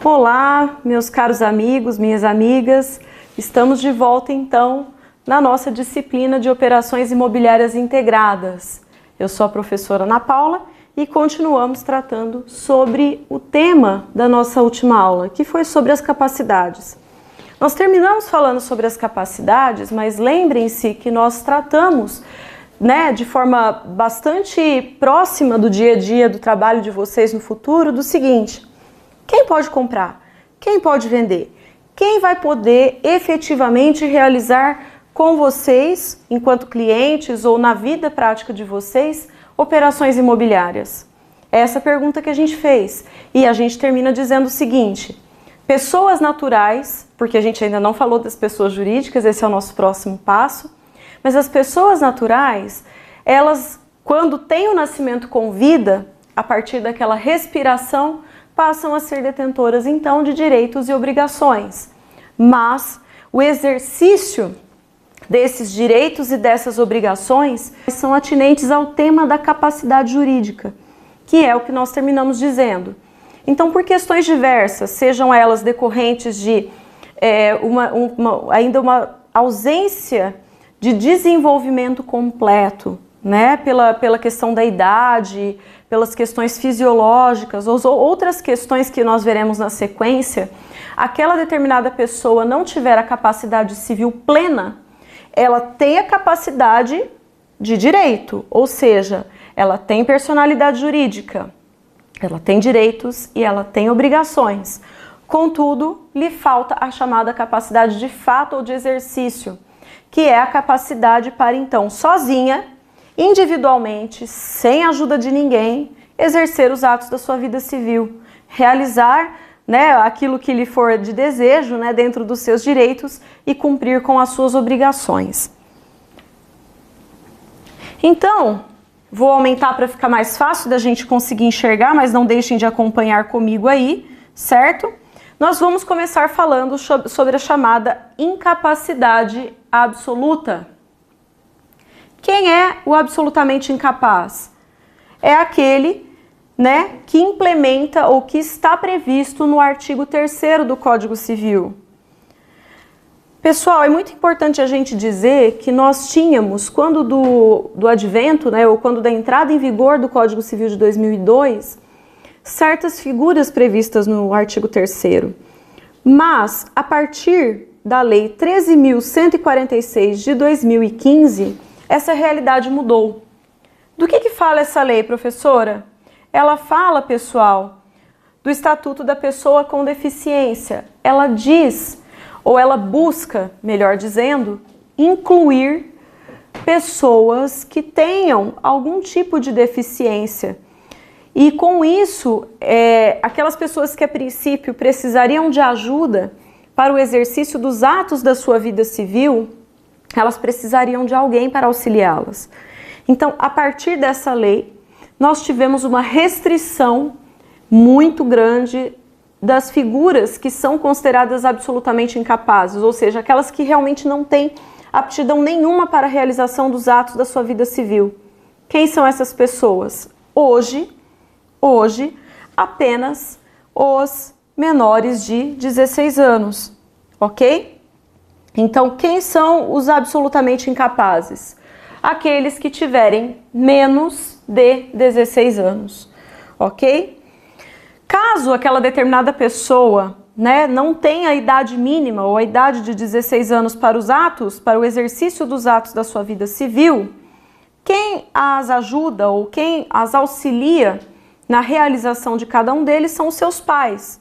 Olá, meus caros amigos, minhas amigas, estamos de volta então na nossa disciplina de operações imobiliárias integradas. Eu sou a professora Ana Paula e continuamos tratando sobre o tema da nossa última aula, que foi sobre as capacidades. Nós terminamos falando sobre as capacidades, mas lembrem-se que nós tratamos, de forma bastante próxima do dia a dia do trabalho de vocês no futuro, do seguinte: quem pode comprar? Quem pode vender? Quem vai poder efetivamente realizar com vocês, enquanto clientes ou na vida prática de vocês, operações imobiliárias? É essa pergunta que a gente fez. E a gente termina dizendo o seguinte: pessoas naturais, porque a gente ainda não falou das pessoas jurídicas, esse é o nosso próximo passo, mas as pessoas naturais, elas, quando têm o nascimento com vida, a partir daquela respiração, passam a ser detentoras então de direitos e obrigações. Mas o exercício desses direitos e dessas obrigações são atinentes ao tema da capacidade jurídica, que é o que nós terminamos dizendo. Então, por questões diversas, sejam elas decorrentes de ainda uma ausência de desenvolvimento completo, pela questão da idade, pelas questões fisiológicas ou outras questões que nós veremos na sequência, aquela determinada pessoa não tiver a capacidade civil plena, ela tem a capacidade de direito, ou seja, ela tem personalidade jurídica, ela tem direitos e ela tem obrigações. Contudo, lhe falta a chamada capacidade de fato ou de exercício, que é a capacidade para então, sozinha, individualmente, sem ajuda de ninguém, exercer os atos da sua vida civil, realizar aquilo que lhe for de desejo dentro dos seus direitos e cumprir com as suas obrigações. Então, vou aumentar para ficar mais fácil da gente conseguir enxergar, mas não deixem de acompanhar comigo aí, certo? Nós vamos começar falando sobre a chamada incapacidade absoluta. Quem é o absolutamente incapaz? É aquele, que implementa ou que está previsto no artigo 3º do Código Civil. Pessoal, é muito importante a gente dizer que nós tínhamos, quando do advento, ou quando da entrada em vigor do Código Civil de 2002, certas figuras previstas no artigo 3º. Mas, a partir da Lei 13.146 de 2015, essa realidade mudou. Do que fala essa lei, professora? Ela fala, pessoal, do Estatuto da Pessoa com Deficiência. Ela diz, ou ela busca, melhor dizendo, incluir pessoas que tenham algum tipo de deficiência. E com isso, aquelas pessoas que a princípio precisariam de ajuda para o exercício dos atos da sua vida civil, elas precisariam de alguém para auxiliá-las. Então, a partir dessa lei, nós tivemos uma restrição muito grande das figuras que são consideradas absolutamente incapazes, ou seja, aquelas que realmente não têm aptidão nenhuma para a realização dos atos da sua vida civil. Quem são essas pessoas? Hoje, apenas os menores de 16 anos, ok? Então, quem são os absolutamente incapazes? Aqueles que tiverem menos de 16 anos, ok? Caso aquela determinada pessoa, não tenha a idade mínima ou a idade de 16 anos para o exercício dos atos da sua vida civil, quem as ajuda ou quem as auxilia na realização de cada um deles são os seus pais,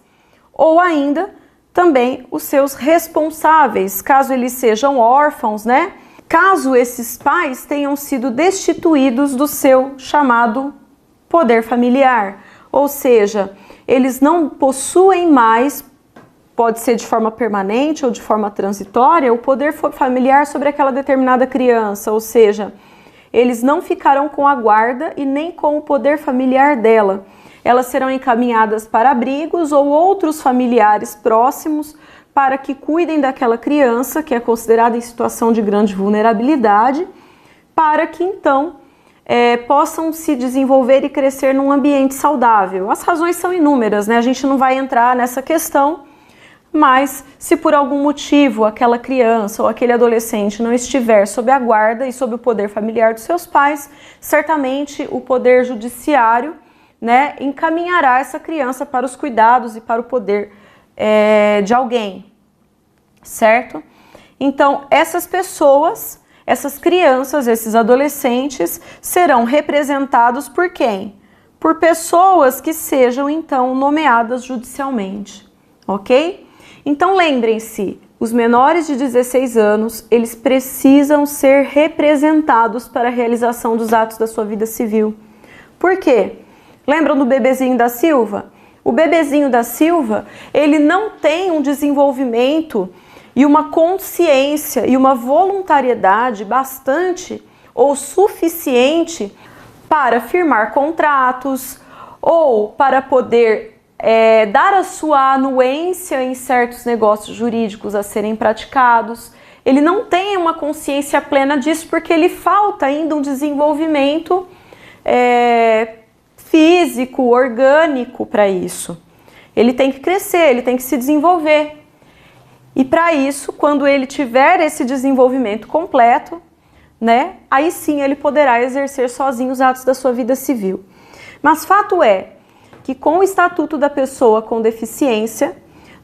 ou ainda também os seus responsáveis, caso eles sejam órfãos, caso esses pais tenham sido destituídos do seu chamado poder familiar, ou seja, eles não possuem mais, pode ser de forma permanente ou de forma transitória, o poder familiar sobre aquela determinada criança, ou seja, eles não ficarão com a guarda e nem com o poder familiar dela. Elas serão encaminhadas para abrigos ou outros familiares próximos para que cuidem daquela criança que é considerada em situação de grande vulnerabilidade, para que então possam se desenvolver e crescer num ambiente saudável. As razões são inúmeras, né? A gente não vai entrar nessa questão, mas se por algum motivo aquela criança ou aquele adolescente não estiver sob a guarda e sob o poder familiar dos seus pais, certamente o poder judiciário, né, encaminhará essa criança para os cuidados e para o poder de alguém, certo? Então, essas pessoas, essas crianças, esses adolescentes serão representados por quem? Por pessoas que sejam, então, nomeadas judicialmente, ok? Então, lembrem-se, os menores de 16 anos, eles precisam ser representados para a realização dos atos da sua vida civil. Por quê? Lembram do bebezinho da Silva? O bebezinho da Silva, ele não tem um desenvolvimento e uma consciência e uma voluntariedade bastante ou suficiente para firmar contratos ou para poder dar a sua anuência em certos negócios jurídicos a serem praticados. Ele não tem uma consciência plena disso porque ele falta ainda um desenvolvimento físico, orgânico para isso. Ele tem que crescer, ele tem que se desenvolver. E para isso, quando ele tiver esse desenvolvimento completo, né, aí sim ele poderá exercer sozinho os atos da sua vida civil. Mas fato é que com o Estatuto da Pessoa com Deficiência,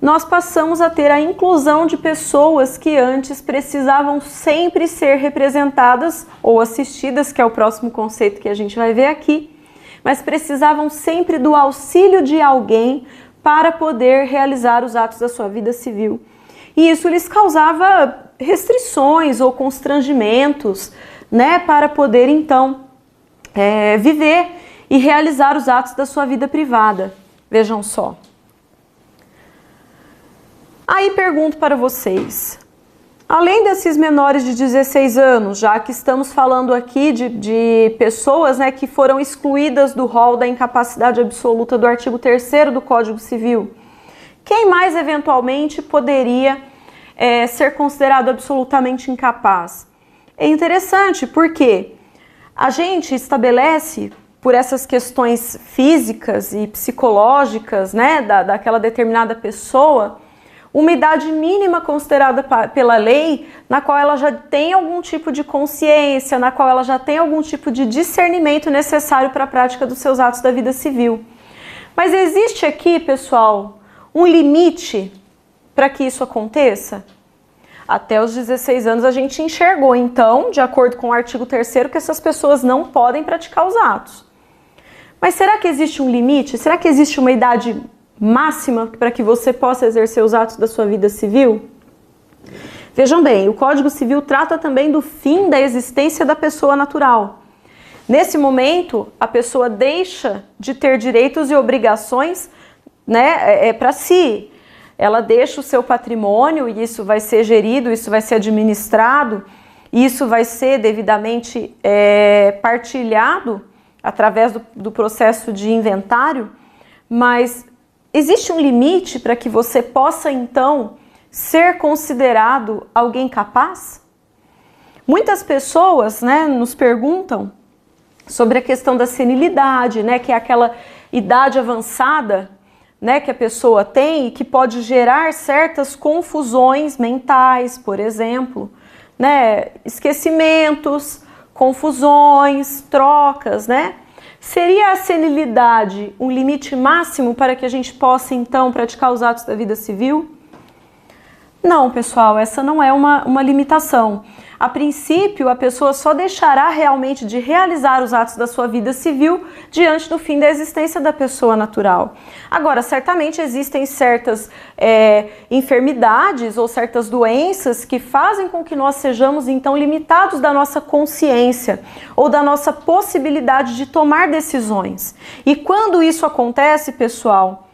nós passamos a ter a inclusão de pessoas que antes precisavam sempre ser representadas ou assistidas, que é o próximo conceito que a gente vai ver aqui, mas precisavam sempre do auxílio de alguém para poder realizar os atos da sua vida civil. E isso lhes causava restrições ou constrangimentos, né, para poder então viver e realizar os atos da sua vida privada. Vejam só. Aí pergunto para vocês, além desses menores de 16 anos, já que estamos falando aqui de pessoas, né, que foram excluídas do rol da incapacidade absoluta do artigo 3º do Código Civil, quem mais eventualmente poderia ser considerado absolutamente incapaz? É interessante porque a gente estabelece, por essas questões físicas e psicológicas, né, daquela determinada pessoa, uma idade mínima considerada pela lei, na qual ela já tem algum tipo de consciência, na qual ela já tem algum tipo de discernimento necessário para a prática dos seus atos da vida civil. Mas existe aqui, pessoal, um limite para que isso aconteça? Até os 16 anos a gente enxergou, então, de acordo com o artigo 3º, que essas pessoas não podem praticar os atos. Mas será que existe um limite? Será que existe uma idade máxima para que você possa exercer os atos da sua vida civil? Vejam bem, o Código Civil trata também do fim da existência da pessoa natural. Nesse momento, a pessoa deixa de ter direitos e obrigações, né, para si. Ela deixa o seu patrimônio e isso vai ser gerido, isso vai ser administrado, isso vai ser devidamente partilhado através do processo de inventário, mas existe um limite para que você possa, então, ser considerado alguém capaz? Muitas pessoas, né, nos perguntam sobre a questão da senilidade, né, que é aquela idade avançada, né, que a pessoa tem e que pode gerar certas confusões mentais, por exemplo, né, esquecimentos, confusões, trocas, né? Seria a senilidade um limite máximo para que a gente possa, então, praticar os atos da vida civil? Não, pessoal, essa não é uma limitação. A princípio, a pessoa só deixará realmente de realizar os atos da sua vida civil diante do fim da existência da pessoa natural. Agora, certamente existem certas enfermidades ou certas doenças que fazem com que nós sejamos, então, limitados da nossa consciência ou da nossa possibilidade de tomar decisões. E quando isso acontece, pessoal,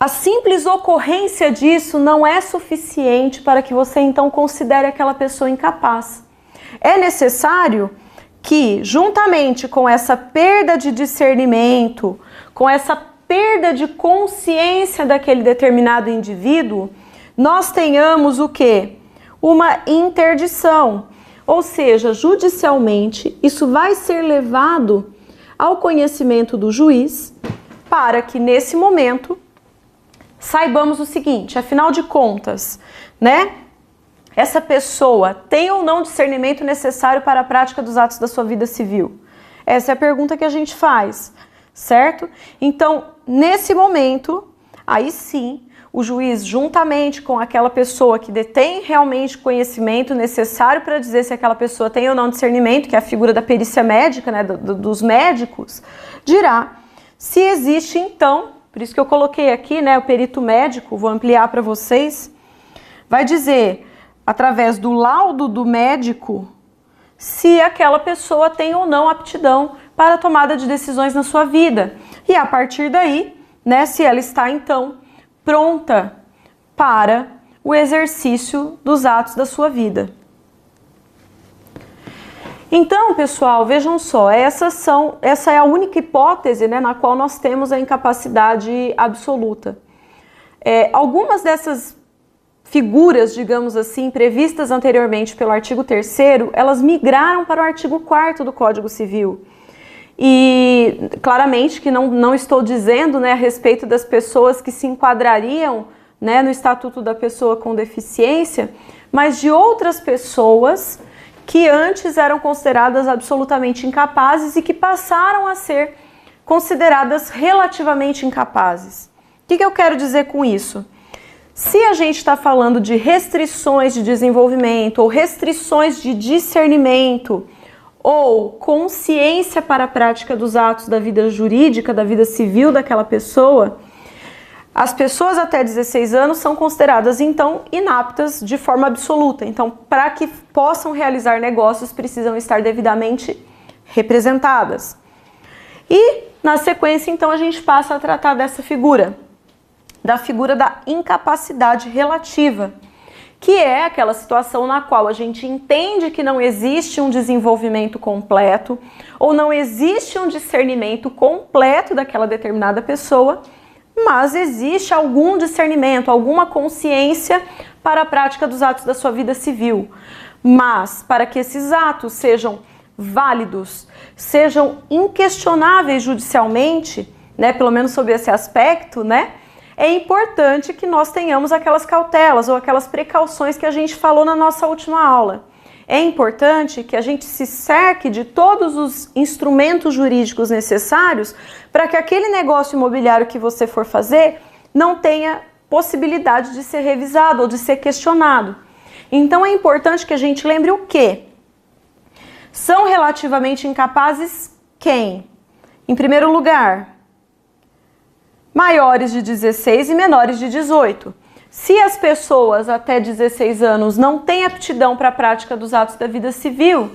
a simples ocorrência disso não é suficiente para que você então considere aquela pessoa incapaz. É necessário que, juntamente com essa perda de discernimento, com essa perda de consciência daquele determinado indivíduo, nós tenhamos o quê? Uma interdição. Ou seja, judicialmente, isso vai ser levado ao conhecimento do juiz para que nesse momento saibamos o seguinte, afinal de contas, né? Essa pessoa tem ou não discernimento necessário para a prática dos atos da sua vida civil? Essa é a pergunta que a gente faz, certo? Então, nesse momento, aí sim, o juiz, juntamente com aquela pessoa que detém realmente conhecimento necessário para dizer se aquela pessoa tem ou não discernimento, que é a figura da perícia médica, né, dos médicos, dirá se existe então, por isso que eu coloquei aqui, né, o perito médico, vou ampliar para vocês, vai dizer, através do laudo do médico, se aquela pessoa tem ou não aptidão para a tomada de decisões na sua vida. E a partir daí, né, se ela está então pronta para o exercício dos atos da sua vida. Então, pessoal, vejam só, essa é a única hipótese, né, na qual nós temos a incapacidade absoluta. Algumas dessas figuras, digamos assim, previstas anteriormente pelo artigo 3º, elas migraram para o artigo 4º do Código Civil. E claramente que não estou dizendo, né, a respeito das pessoas que se enquadrariam, né, no Estatuto da Pessoa com Deficiência, mas de outras pessoas que antes eram consideradas absolutamente incapazes e que passaram a ser consideradas relativamente incapazes. O que eu quero dizer com isso? Se a gente está falando de restrições de desenvolvimento ou restrições de discernimento ou consciência para a prática dos atos da vida jurídica, da vida civil daquela pessoa, as pessoas até 16 anos são consideradas, então, inaptas de forma absoluta. Então, para que possam realizar negócios, precisam estar devidamente representadas. E, na sequência, então, a gente passa a tratar dessa figura, da figura da incapacidade relativa, que é aquela situação na qual a gente entende que não existe um desenvolvimento completo ou não existe um discernimento completo daquela determinada pessoa, mas existe algum discernimento, alguma consciência para a prática dos atos da sua vida civil. Mas para que esses atos sejam válidos, sejam inquestionáveis judicialmente, né, pelo menos sob esse aspecto, né, é importante que nós tenhamos aquelas cautelas ou aquelas precauções que a gente falou na nossa última aula. É importante que a gente se cerque de todos os instrumentos jurídicos necessários para que aquele negócio imobiliário que você for fazer não tenha possibilidade de ser revisado ou de ser questionado. Então é importante que a gente lembre o quê? São relativamente incapazes quem? Em primeiro lugar, maiores de 16 e menores de 18. Se as pessoas até 16 anos não têm aptidão para a prática dos atos da vida civil,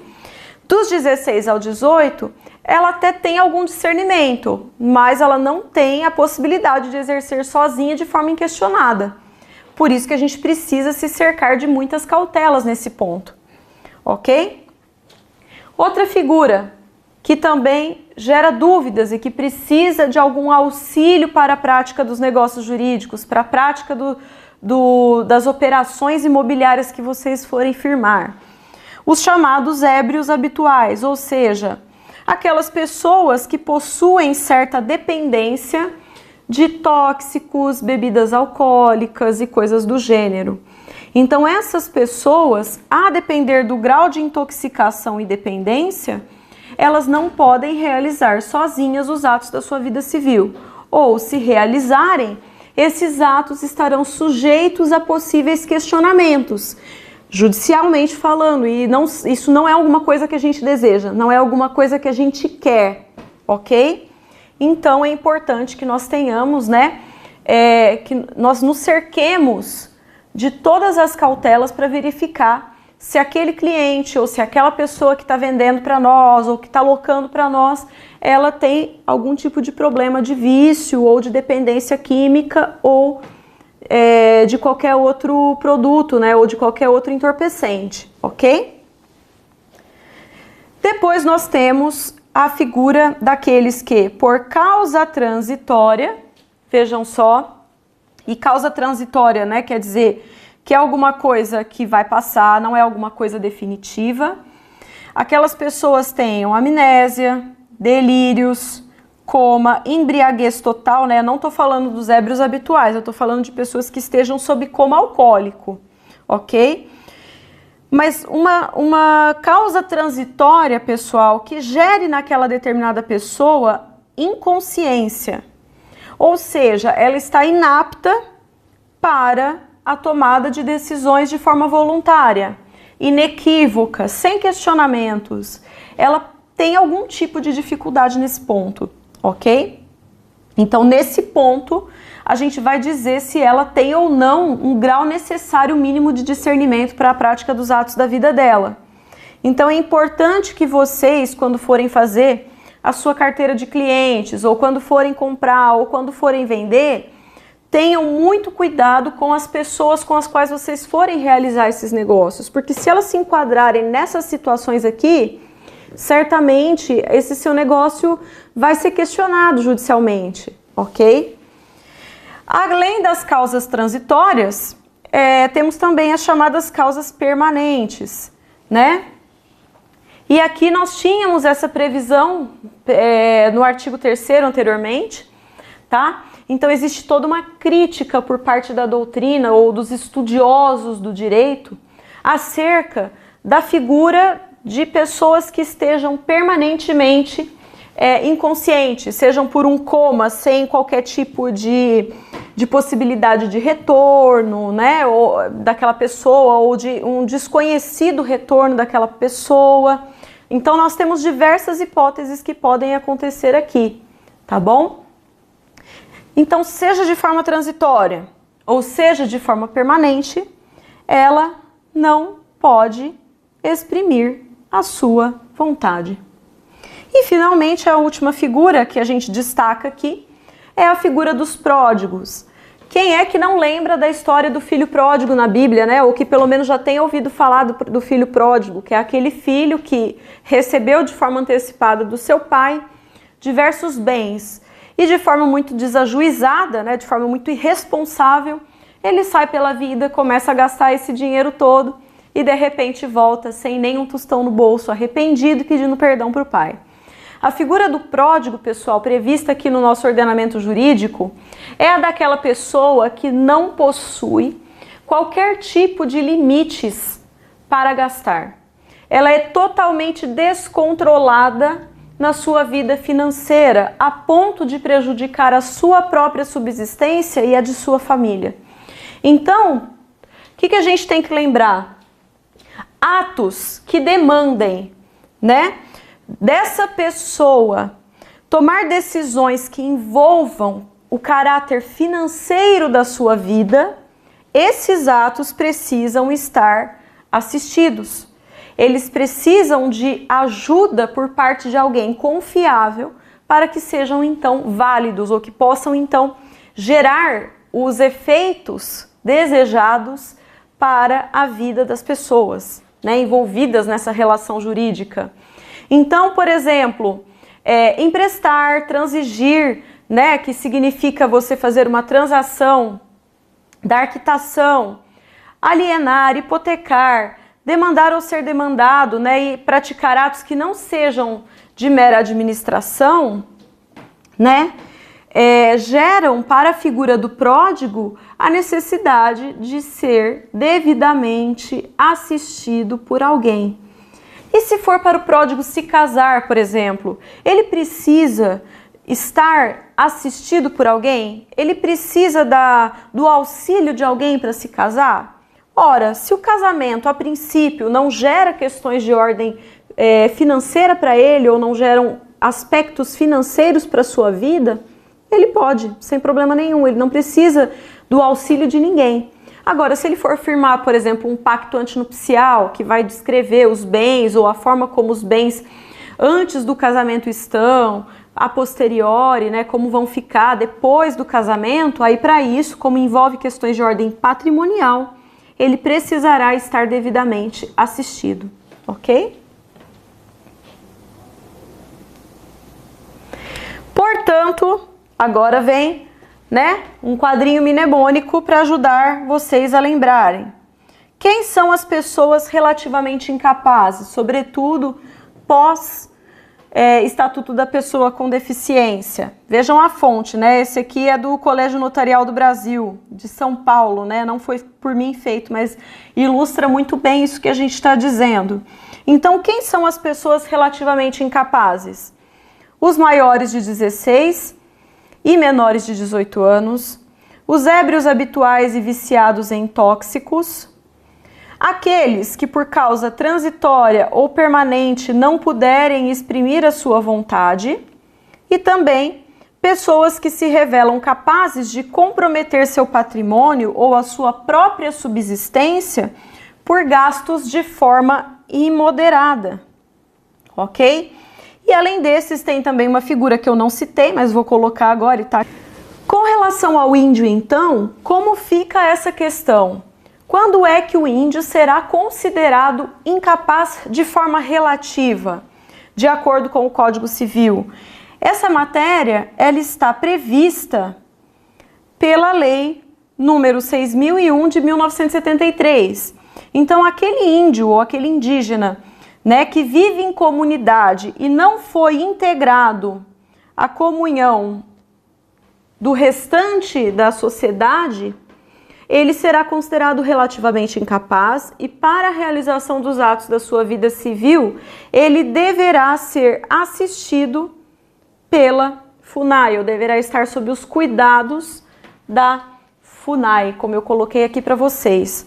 dos 16 ao 18, ela até tem algum discernimento, mas ela não tem a possibilidade de exercer sozinha de forma inquestionada. Por isso que a gente precisa se cercar de muitas cautelas nesse ponto, ok? Outra figura que também gera dúvidas e que precisa de algum auxílio para a prática dos negócios jurídicos, para a prática das operações imobiliárias que vocês forem firmar. Os chamados ébrios habituais, ou seja, aquelas pessoas que possuem certa dependência de tóxicos, bebidas alcoólicas e coisas do gênero. Então essas pessoas, a depender do grau de intoxicação e dependência, elas não podem realizar sozinhas os atos da sua vida civil. Ou, se realizarem, esses atos estarão sujeitos a possíveis questionamentos, judicialmente falando, e isso não é alguma coisa que a gente deseja, não é alguma coisa que a gente quer, ok? Então é importante que nós tenhamos, né, que nós nos cerquemos de todas as cautelas para verificar se aquele cliente ou se aquela pessoa que está vendendo para nós ou que está locando para nós, ela tem algum tipo de problema de vício ou de dependência química ou de qualquer outro produto, né, ou de qualquer outro entorpecente, ok? Depois nós temos a figura daqueles que, por causa transitória, vejam só, e causa transitória, né, quer dizer que é alguma coisa que vai passar, não é alguma coisa definitiva. Aquelas pessoas tenham amnésia, delírios, coma, embriaguez total, né? Não tô falando dos ébrios habituais, eu tô falando de pessoas que estejam sob coma alcoólico, ok? Mas uma causa transitória, pessoal, que gere naquela determinada pessoa inconsciência. Ou seja, ela está inapta para a tomada de decisões de forma voluntária, inequívoca, sem questionamentos. Ela tem algum tipo de dificuldade nesse ponto, ok? Então, nesse ponto, a gente vai dizer se ela tem ou não um grau necessário mínimo de discernimento para a prática dos atos da vida dela. Então, é importante que vocês, quando forem fazer a sua carteira de clientes, ou quando forem comprar, ou quando forem vender, tenham muito cuidado com as pessoas com as quais vocês forem realizar esses negócios, porque se elas se enquadrarem nessas situações aqui, certamente esse seu negócio vai ser questionado judicialmente, ok? Além das causas transitórias, temos também as chamadas causas permanentes, né? E aqui nós tínhamos essa previsão no artigo 3º anteriormente, tá? Então existe toda uma crítica por parte da doutrina ou dos estudiosos do direito acerca da figura de pessoas que estejam permanentemente inconscientes, sejam por um coma sem qualquer tipo de possibilidade de retorno, né, ou daquela pessoa, ou de um desconhecido retorno daquela pessoa. Então nós temos diversas hipóteses que podem acontecer aqui, tá bom? Então, seja de forma transitória ou seja de forma permanente, ela não pode exprimir a sua vontade. E finalmente a última figura que a gente destaca aqui é a figura dos pródigos. Quem é que não lembra da história do filho pródigo na Bíblia, né? Ou que pelo menos já tenha ouvido falar do filho pródigo, que é aquele filho que recebeu de forma antecipada do seu pai diversos bens e de forma muito desajuizada, né? De forma muito irresponsável, ele sai pela vida, começa a gastar esse dinheiro todo e de repente volta sem nenhum tostão no bolso, arrependido e pedindo perdão para o pai. A figura do pródigo, pessoal, prevista aqui no nosso ordenamento jurídico, é a daquela pessoa que não possui qualquer tipo de limites para gastar. Ela é totalmente descontrolada na sua vida financeira, a ponto de prejudicar a sua própria subsistência e a de sua família. Então, o que a gente tem que lembrar? Atos que demandem, né, dessa pessoa tomar decisões que envolvam o caráter financeiro da sua vida, esses atos precisam estar assistidos. Eles precisam de ajuda por parte de alguém confiável para que sejam então válidos ou que possam então gerar os efeitos desejados para a vida das pessoas, né, envolvidas nessa relação jurídica. Então, por exemplo, emprestar, transigir, né, que significa você fazer uma transação, dar quitação, alienar, hipotecar, demandar ou ser demandado, né, e praticar atos que não sejam de mera administração, né, geram para a figura do pródigo a necessidade de ser devidamente assistido por alguém. E se for para o pródigo se casar, por exemplo, ele precisa estar assistido por alguém? Ele precisa do auxílio de alguém para se casar? Ora, se o casamento, a princípio, não gera questões de ordem financeira para ele ou não geram aspectos financeiros para a sua vida, ele pode, sem problema nenhum, ele não precisa do auxílio de ninguém. Agora, se ele for firmar, por exemplo, um pacto antinupcial que vai descrever os bens ou a forma como os bens antes do casamento estão, a posteriori, né, como vão ficar depois do casamento, aí para isso, como envolve questões de ordem patrimonial, ele precisará estar devidamente assistido, ok? Portanto, agora vem né? Um quadrinho mnemônico para ajudar vocês a lembrarem. Quem são as pessoas relativamente incapazes, sobretudo pós Estatuto da Pessoa com Deficiência? Vejam a fonte, né? Esse aqui é do Colégio Notarial do Brasil, de São Paulo, né? Não foi por mim feito, mas ilustra muito bem isso que a gente está dizendo. Então, quem são as pessoas relativamente incapazes? Os maiores de 16 e menores de 18 anos, os ébrios habituais e viciados em tóxicos, aqueles que por causa transitória ou permanente não puderem exprimir a sua vontade e também pessoas que se revelam capazes de comprometer seu patrimônio ou a sua própria subsistência por gastos de forma imoderada, ok? E além desses tem também uma figura que eu não citei, mas vou colocar agora e tá. Com relação ao índio então, como fica essa questão? Quando é que o índio será considerado incapaz de forma relativa, de acordo com o Código Civil? Essa matéria, ela está prevista pela Lei número 6.001 de 1973. Então, aquele índio ou aquele indígena, né, que vive em comunidade e não foi integrado à comunhão do restante da sociedade, ele será considerado relativamente incapaz e para a realização dos atos da sua vida civil, ele deverá ser assistido pela FUNAI, ou deverá estar sob os cuidados da FUNAI, como eu coloquei aqui para vocês.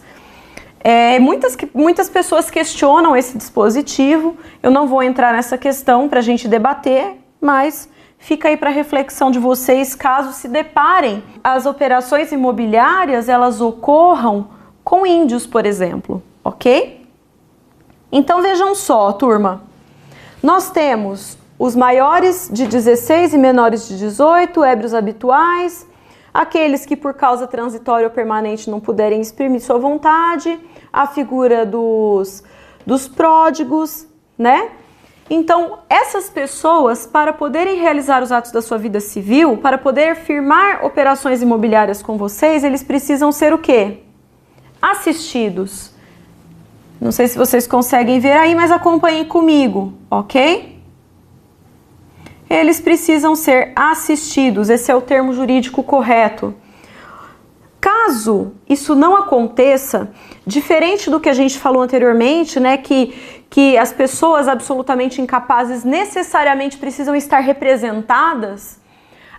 Muitas pessoas questionam esse dispositivo, eu não vou entrar nessa questão para a gente debater, mas fica aí para reflexão de vocês, caso se deparem as operações imobiliárias, elas ocorram com índios, por exemplo, ok? Então vejam só, turma, nós temos os maiores de 16 e menores de 18, ébrios habituais, aqueles que por causa transitória ou permanente não puderem exprimir sua vontade, a figura dos pródigos, né? Então, essas pessoas, para poderem realizar os atos da sua vida civil, para poder firmar operações imobiliárias com vocês, eles precisam ser o quê? Assistidos. Não sei se vocês conseguem ver aí, mas acompanhem comigo, ok? Eles precisam ser assistidos, esse é o termo jurídico correto. Caso isso não aconteça, diferente do que a gente falou anteriormente, né, que as pessoas absolutamente incapazes necessariamente precisam estar representadas,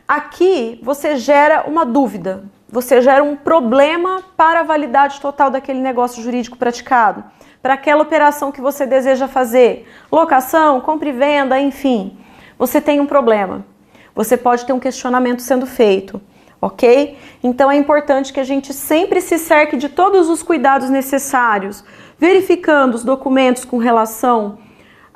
aqui você gera uma dúvida, você gera um problema para a validade total daquele negócio jurídico praticado, para aquela operação que você deseja fazer, locação, compra e venda, enfim, você tem um problema, você pode ter um questionamento sendo feito. Ok? Então é importante que a gente sempre se cerque de todos os cuidados necessários, verificando os documentos com relação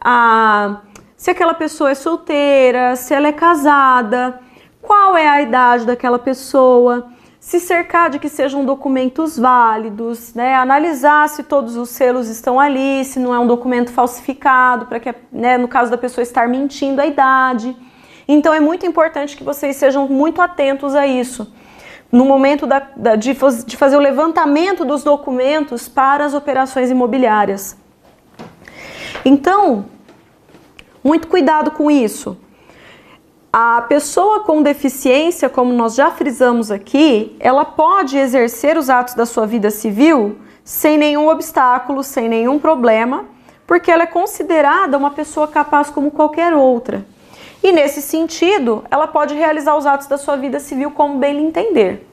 a se aquela pessoa é solteira, se ela é casada, qual é a idade daquela pessoa, se cercar de que sejam documentos válidos, né? Analisar se todos os selos estão ali, se não é um documento falsificado, para que, né, no caso da pessoa estar mentindo a idade. Então é muito importante que vocês sejam muito atentos a isso, no momento de fazer o levantamento dos documentos para as operações imobiliárias. Então, muito cuidado com isso. A pessoa com deficiência, como nós já frisamos aqui, ela pode exercer os atos da sua vida civil sem nenhum obstáculo, sem nenhum problema, porque ela é considerada uma pessoa capaz como qualquer outra. E nesse sentido, ela pode realizar os atos da sua vida civil como bem lhe entender.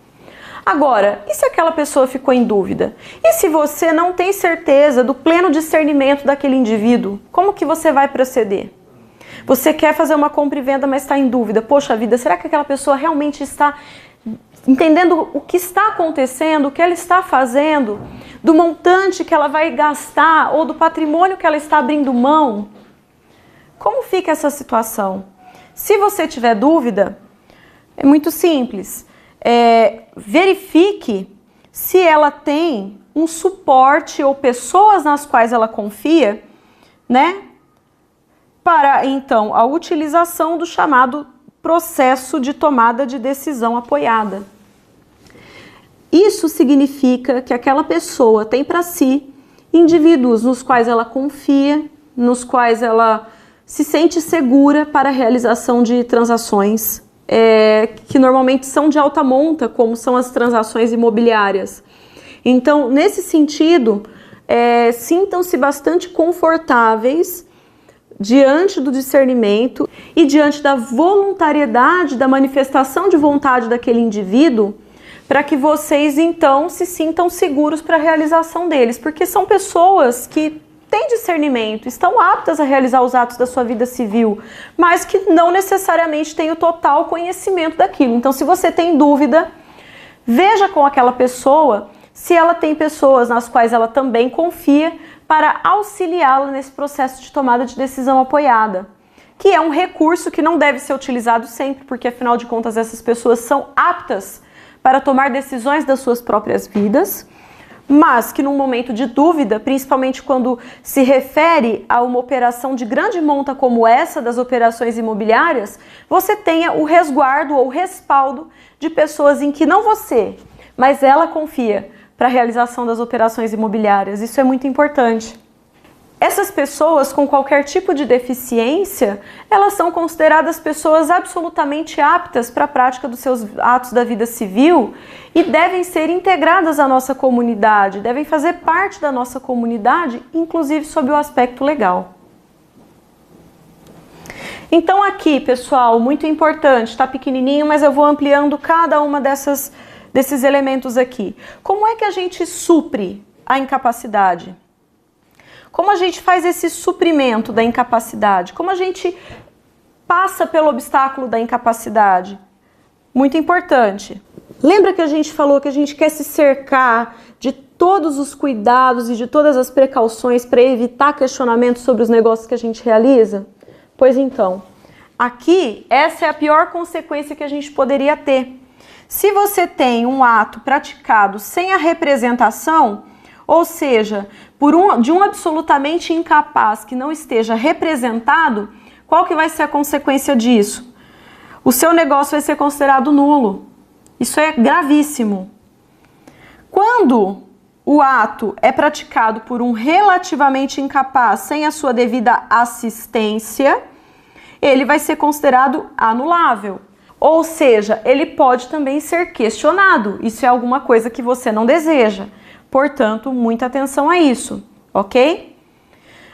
Agora, e se aquela pessoa ficou em dúvida? E se você não tem certeza do pleno discernimento daquele indivíduo? Como que você vai proceder? Você quer fazer uma compra e venda, mas está em dúvida. Poxa vida, será que aquela pessoa realmente está entendendo o que está acontecendo, o que ela está fazendo, do montante que ela vai gastar ou do patrimônio que ela está abrindo mão? Como fica essa situação? Se você tiver dúvida, é muito simples. Verifique se ela tem um suporte ou pessoas nas quais ela confia, né? Para, então, a utilização do chamado processo de tomada de decisão apoiada. Isso significa que aquela pessoa tem para si indivíduos nos quais ela confia, nos quais ela se sente segura para a realização de transações que normalmente são de alta monta, como são as transações imobiliárias. Então, nesse sentido, sintam-se bastante confortáveis diante do discernimento e diante da voluntariedade, da manifestação de vontade daquele indivíduo, para que vocês então se sintam seguros para a realização deles, porque são pessoas que têm discernimento, estão aptas a realizar os atos da sua vida civil, mas que não necessariamente têm o total conhecimento daquilo. Então, se você tem dúvida, veja com aquela pessoa se ela tem pessoas nas quais ela também confia para auxiliá-la nesse processo de tomada de decisão apoiada, que é um recurso que não deve ser utilizado sempre, porque afinal de contas essas pessoas são aptas para tomar decisões das suas próprias vidas, mas que num momento de dúvida, principalmente quando se refere a uma operação de grande monta como essa das operações imobiliárias, você tenha o resguardo ou respaldo de pessoas em que não você, mas ela confia para a realização das operações imobiliárias. Isso é muito importante. Essas pessoas com qualquer tipo de deficiência, elas são consideradas pessoas absolutamente aptas para a prática dos seus atos da vida civil e devem ser integradas à nossa comunidade, devem fazer parte da nossa comunidade, inclusive sob o aspecto legal. Então aqui, pessoal, muito importante, está pequenininho, mas eu vou ampliando cada uma desses elementos aqui. Como é que a gente supre a incapacidade? Como a gente faz esse suprimento da incapacidade? Como a gente passa pelo obstáculo da incapacidade? Muito importante. Lembra que a gente falou que a gente quer se cercar de todos os cuidados e de todas as precauções para evitar questionamentos sobre os negócios que a gente realiza? Pois então, aqui essa é a pior consequência que a gente poderia ter. Se você tem um ato praticado sem a representação, ou seja, de um absolutamente incapaz que não esteja representado, qual que vai ser a consequência disso? O seu negócio vai ser considerado nulo. Isso é gravíssimo. Quando o ato é praticado por um relativamente incapaz sem a sua devida assistência, ele vai ser considerado anulável. Ou seja, ele pode também ser questionado. Isso é alguma coisa que você não deseja. Portanto, muita atenção a isso, ok?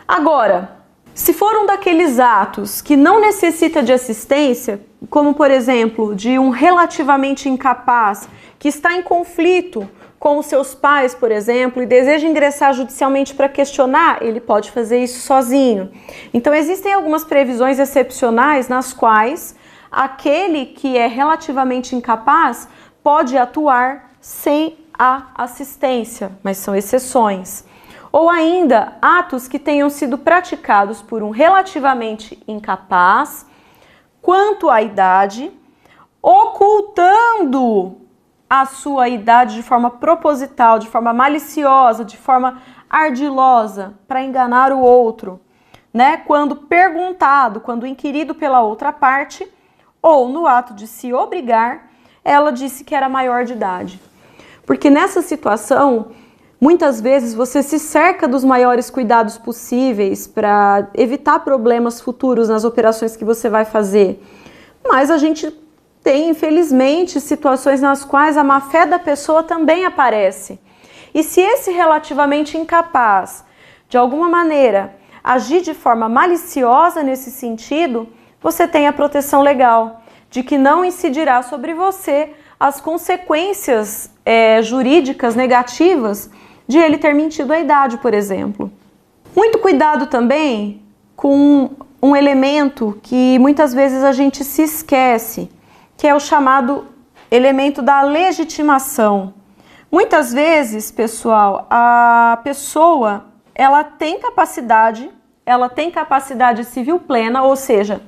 Agora, se for um daqueles atos que não necessita de assistência, como por exemplo, de um relativamente incapaz que está em conflito com os seus pais, por exemplo, e deseja ingressar judicialmente para questionar, ele pode fazer isso sozinho. Então, existem algumas previsões excepcionais nas quais aquele que é relativamente incapaz pode atuar sem a assistência, mas são exceções. Ou ainda, atos que tenham sido praticados por um relativamente incapaz, quanto à idade, ocultando a sua idade de forma proposital, de forma maliciosa, de forma ardilosa, para enganar o outro, né? Quando perguntado, quando inquirido pela outra parte, ou no ato de se obrigar, ela disse que era maior de idade. Porque nessa situação, muitas vezes você se cerca dos maiores cuidados possíveis para evitar problemas futuros nas operações que você vai fazer. Mas a gente tem, infelizmente, situações nas quais a má-fé da pessoa também aparece. E se esse relativamente incapaz, de alguma maneira, agir de forma maliciosa nesse sentido, você tem a proteção legal de que não incidirá sobre você as consequências jurídicas negativas de ele ter mentido a idade, por exemplo. Muito cuidado também com um elemento que muitas vezes a gente se esquece, que é o chamado elemento da legitimação. Muitas vezes, pessoal, a pessoa ela tem capacidade civil plena, ou seja,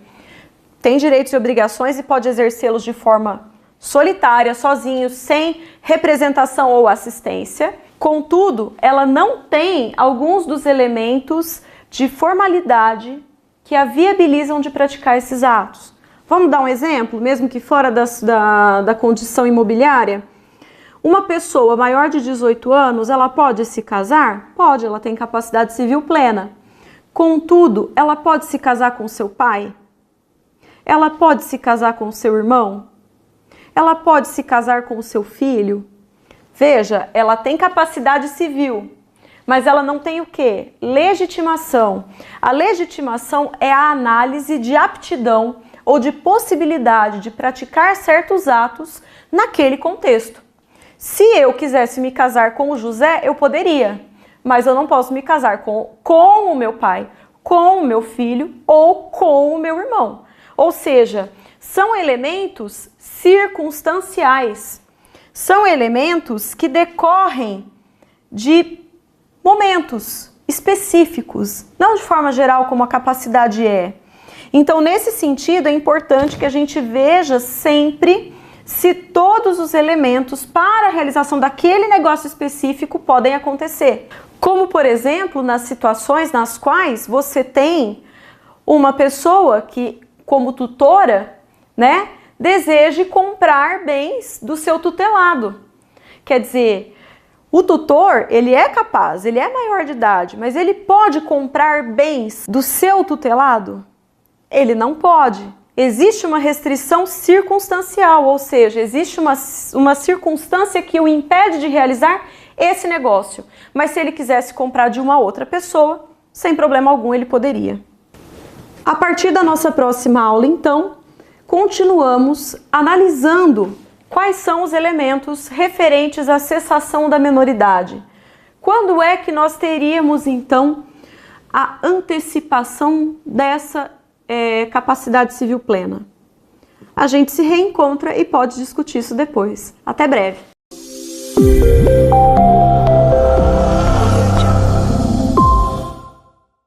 tem direitos e obrigações e pode exercê-los de forma solitária, sozinho, sem representação ou assistência. Contudo, ela não tem alguns dos elementos de formalidade que a viabilizam de praticar esses atos. Vamos dar um exemplo, mesmo que fora da condição imobiliária? Uma pessoa maior de 18 anos, ela pode se casar? Pode, ela tem capacidade civil plena. Contudo, ela pode se casar com seu pai? Ela pode se casar com seu irmão? Ela pode se casar com o seu filho? Veja, ela tem capacidade civil, mas ela não tem o quê? Legitimação. A legitimação é a análise de aptidão ou de possibilidade de praticar certos atos naquele contexto. Se eu quisesse me casar com o José, eu poderia, mas eu não posso me casar com o meu pai, com o meu filho ou com o meu irmão. Ou seja, são elementos circunstanciais, são elementos que decorrem de momentos específicos, não de forma geral como a capacidade é. Então, nesse sentido, é importante que a gente veja sempre se todos os elementos para a realização daquele negócio específico podem acontecer. Como, por exemplo, nas situações nas quais você tem uma pessoa que, como tutora, né, deseje comprar bens do seu tutelado. Quer dizer, o tutor, ele é capaz, ele é maior de idade, mas ele pode comprar bens do seu tutelado? Ele não pode. Existe uma restrição circunstancial, ou seja, existe uma circunstância que o impede de realizar esse negócio. Mas se ele quisesse comprar de uma outra pessoa, sem problema algum ele poderia. A partir da nossa próxima aula, então, continuamos analisando quais são os elementos referentes à cessação da menoridade. Quando é que nós teríamos, então, a antecipação dessa capacidade civil plena? A gente se reencontra e pode discutir isso depois. Até breve!